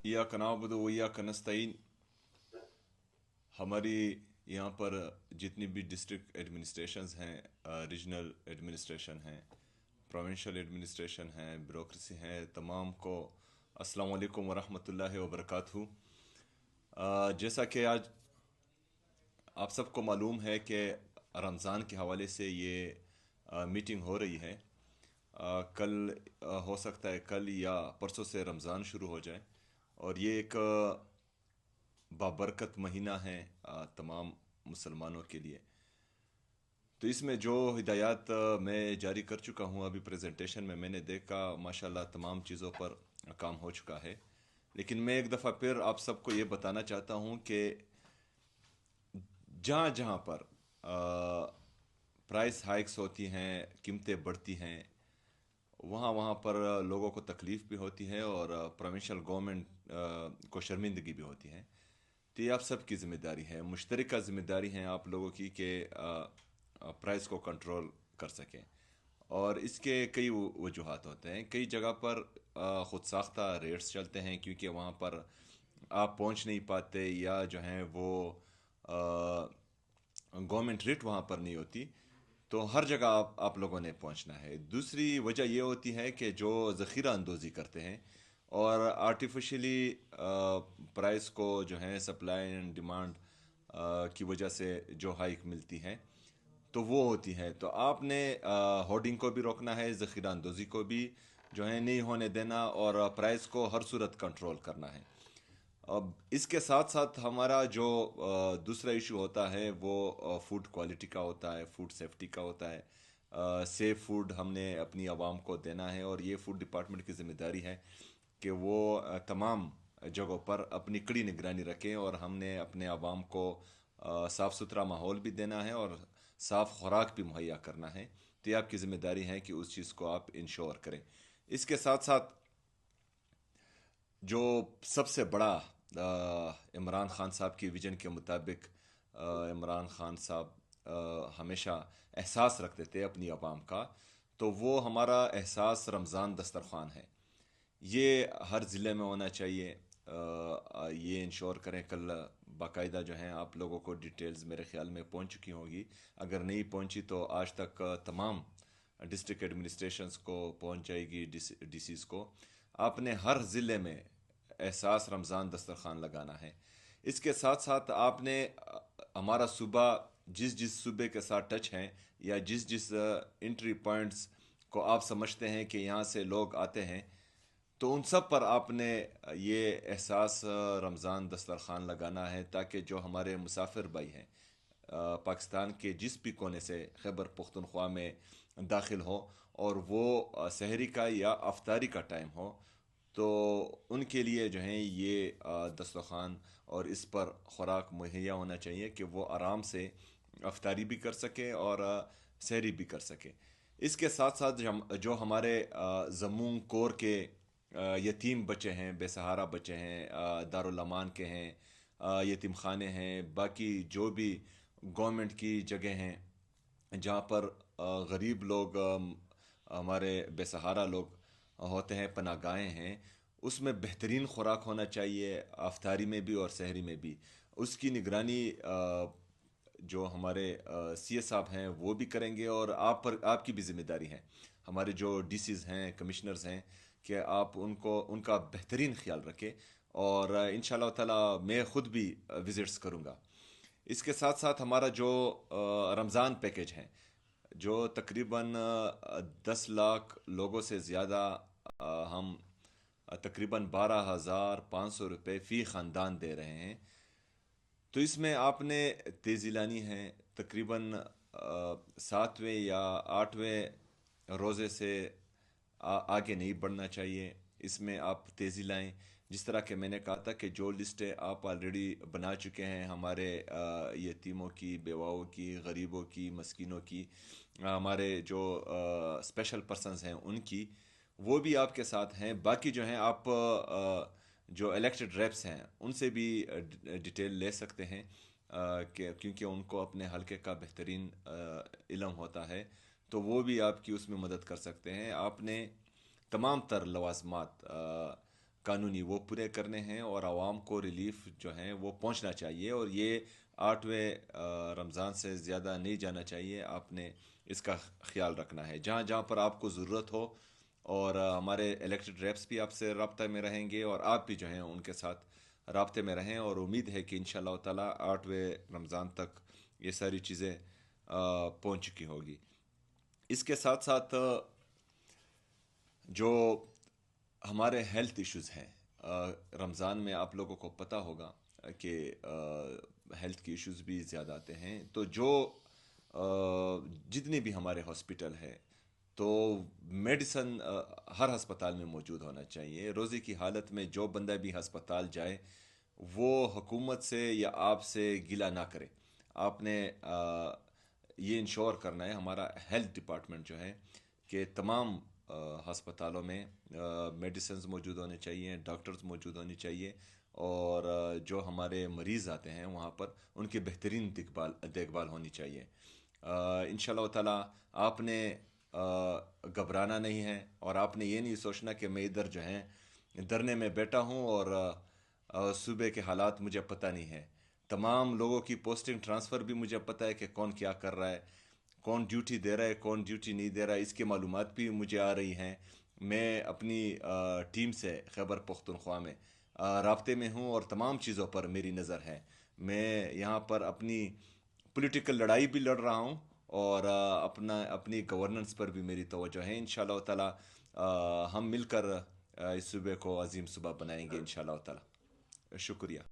इय्याक नअबुदु व इय्याक नस्तईन। हमारी यहाँ पर जितनी भी डिस्ट्रिक्ट एडमिनिस्ट्रेशंस हैं, रीजनल एडमिनिस्ट्रेशन हैं, प्रोविंशियल एडमिनिस्ट्रेशन हैं, ब्यूरोक्रेसी हैं, तमाम को अस्सलाम वालेकुम व रहमतुल्लाहि व बरकातहू। जैसा कि आज आप सबको मालूम है कि रमज़ान के हवाले से ये मीटिंग हो रही है। कल हो सकता है कल या परसों से रमज़ान शुरू हो जाए, और ये एक बाबरकत महीना है तमाम मुसलमानों के लिए। तो इसमें जो हिदायत मैं जारी कर चुका हूँ अभी प्रेजेंटेशन में, मैंने देखा माशाल्लाह तमाम चीज़ों पर काम हो चुका है। लेकिन मैं एक दफ़ा फिर आप सबको ये बताना चाहता हूँ कि जहाँ जहाँ पर प्राइस हाइक्स होती हैं, कीमतें बढ़ती हैं, वहाँ वहाँ पर लोगों को तकलीफ़ भी होती है और प्रोविंशियल गवर्नमेंट को शर्मिंदगी भी होती है। तो ये आप सबकी ज़िम्मेदारी है, मुश्तरका ज़िम्मेदारी है आप लोगों की कि प्राइस को कंट्रोल कर सकें। और इसके कई वजूहात होते हैं। कई जगह पर ख़ुद साख्ता रेट्स चलते हैं क्योंकि वहाँ पर आप पहुँच नहीं पाते, या जो हैं वो गवर्नमेंट रेट वहाँ पर नहीं होती, तो हर जगह आप लोगों ने पहुंचना है। दूसरी वजह ये होती है कि जो ज़ख़ीरा अंदोज़ी करते हैं और आर्टिफिशियली प्राइस को जो है सप्लाई एंड डिमांड की वजह से जो हाइक मिलती है तो वो होती है। तो आपने होर्डिंग को भी रोकना है, ज़ख़ीरा अंदोज़ी को भी जो है नहीं होने देना, और प्राइस को हर सूरत कंट्रोल करना है। अब इसके साथ साथ हमारा जो दूसरा इशू होता है वो फूड क्वालिटी का होता है, फूड सेफ्टी का होता है। सेफ फूड हमने अपनी आवाम को देना है, और ये फूड डिपार्टमेंट की ज़िम्मेदारी है कि वो तमाम जगहों पर अपनी कड़ी निगरानी रखें, और हमने अपने आवाम को साफ़ सुथरा माहौल भी देना है और साफ़ खुराक भी मुहैया करना है। तो ये आपकी ज़िम्मेदारी है कि उस चीज़ को आप इंश्योर करें। इसके साथ साथ जो सबसे बड़ा इमरान खान साहब की विजन के मुताबिक, इमरान खान साहब हमेशा एहसास रखते थे अपनी आवाम का, तो वो हमारा एहसास रमज़ान दस्तरखान है। ये हर ज़िले में होना चाहिए। ये इंश्योर करें, कल बाकायदा जो हैं आप लोगों को डिटेल्स मेरे ख्याल में पहुंच चुकी होगी। अगर नहीं पहुंची तो आज तक तमाम डिस्ट्रिक्ट एडमिनिस्ट्रेशंस को पहुंच जाएगी, डीसीज़ को। आपने हर ज़िले में एहसास रमज़ान दस्तरखान लगाना है। इसके साथ साथ आपने हमारा सूबा जिस जिस सूबे के साथ टच हैं, या जिस जिस एंट्री पॉइंट्स को आप समझते हैं कि यहाँ से लोग आते हैं, तो उन सब पर आपने ये एहसास रमज़ान दस्तरखान लगाना है, ताकि जो हमारे मुसाफिर भाई हैं पाकिस्तान के जिस भी कोने से खैबर पख्तूनख्वा में दाखिल हो, और वो सहरी का या अफ्तारी का टाइम हो, तो उनके लिए जो है ये दस्तरखान और इस पर ख़ुराक मुहैया होना चाहिए कि वो आराम से अफ्तारी भी कर सके और सहरी भी कर सके। इसके साथ साथ जो हमारे जम्मू कोर के यतीम बच्चे हैं, बेसहारा बच्चे हैं, दारुल अमान के हैं, यतीम खाने हैं, बाकी जो भी गवर्नमेंट की जगह हैं जहाँ पर गरीब लोग, हमारे बेसहारा लोग होते हैं, पनाहगाहें हैं, उसमें बेहतरीन खुराक होना चाहिए, अफ्तारी में भी और सहरी में भी। उसकी निगरानी जो हमारे सीए साहब हैं वो भी करेंगे, और आप पर आपकी भी ज़िम्मेदारी है, हमारे जो डीसीज़ हैं, कमिश्नर्स हैं, कि आप उनको उनका बेहतरीन ख्याल रखें। और इंशाल्लाह ताला मैं ख़ुद भी विज़िट्स करूँगा। इसके साथ साथ हमारा जो रमज़ान पैकेज है, जो तकरीबन 10 लाख लोगों से ज़्यादा, हम तकरीबन 12,500 रुपये फ़ी ख़ानदान दे रहे हैं। तो इसमें आपने तेज़ी लानी है। तकरीबन 7वें या 8वें रोज़े से आगे नहीं बढ़ना चाहिए। इसमें आप तेज़ी लाएं। जिस तरह के मैंने कहा था कि जो लिस्टें आप ऑलरेडी बना चुके हैं हमारे यतीमों की, बेवाओं की, गरीबों की, मस्किनों की, हमारे जो स्पेशल पर्सन्स हैं उनकी, वो भी आपके साथ हैं। बाकी जो हैं आप जो इलेक्टेड रेप्स हैं उनसे भी डिटेल ले सकते हैं, क्योंकि उनको अपने हलके का बेहतरीन इल्म होता है, तो वो भी आपकी उसमें मदद कर सकते हैं। आपने तमाम तर लवाजमात قانونی وہ پورے کرنے ہیں اور عوام کو ریلیف جو ہیں وہ پہنچنا چاہیے، اور یہ 8ویں رمضان سے زیادہ نہیں جانا چاہیے. آپ نے اس کا خیال رکھنا ہے جہاں جہاں پر آپ کو ضرورت ہو. اور ہمارے الیکٹڈ ریپس بھی آپ سے رابطہ میں رہیں گے، اور آپ بھی جو ہیں ان کے ساتھ رابطے میں رہیں، اور امید ہے کہ انشاءاللہ تعالی 8ویں رمضان تک یہ ساری چیزیں پہنچ چکی ہوگی. اس کے ساتھ ساتھ جو ہمارے ہیلتھ ایشوز ہیں، رمضان میں آپ لوگوں کو پتہ ہوگا کہ ہیلتھ کی ایشوز بھی زیادہ آتے ہیں. تو جو جتنے بھی ہمارے ہاسپٹل ہے، تو میڈیسن ہر ہسپتال میں موجود ہونا چاہیے. روزی کی حالت میں جو بندہ بھی ہسپتال جائے وہ حکومت سے یا آپ سے گلہ نہ کرے. آپ نے یہ انشور کرنا ہے، ہمارا ہیلتھ ڈپارٹمنٹ جو ہے، کہ تمام ہسپتالوں میں میڈیسنز موجود ہونے چاہیے، ڈاکٹرز موجود ہونی چاہیے، اور جو ہمارے مریض آتے ہیں وہاں پر ان کی بہترین دیکھ بھال ہونی چاہیے. انشاءاللہ تعالی آپ نے گھبرانا نہیں ہے، اور آپ نے یہ نہیں سوچنا کہ میں ادھر جو ہے دھرنے میں بیٹھا ہوں اور صوبے کے حالات مجھے پتہ نہیں ہے. تمام لوگوں کی پوسٹنگ ٹرانسفر بھی مجھے پتہ ہے کہ کون کیا کر رہا ہے، کون ڈیوٹی دے رہا ہے، کون ڈیوٹی نہیں دے رہا ہے. اس کی معلومات بھی مجھے آ رہی ہیں. میں اپنی ٹیم سے خیبر پختونخوا میں رابطے میں ہوں، اور تمام چیزوں پر میری نظر ہے. میں یہاں پر اپنی پولیٹیکل لڑائی بھی لڑ رہا ہوں، اور اپنی گورننس پر بھی میری توجہ ہے. انشاءاللہ تعالی ہم مل کر اس صوبے کو عظیم صوبہ بنائیں گے انشاءاللہ تعالی. شکریہ.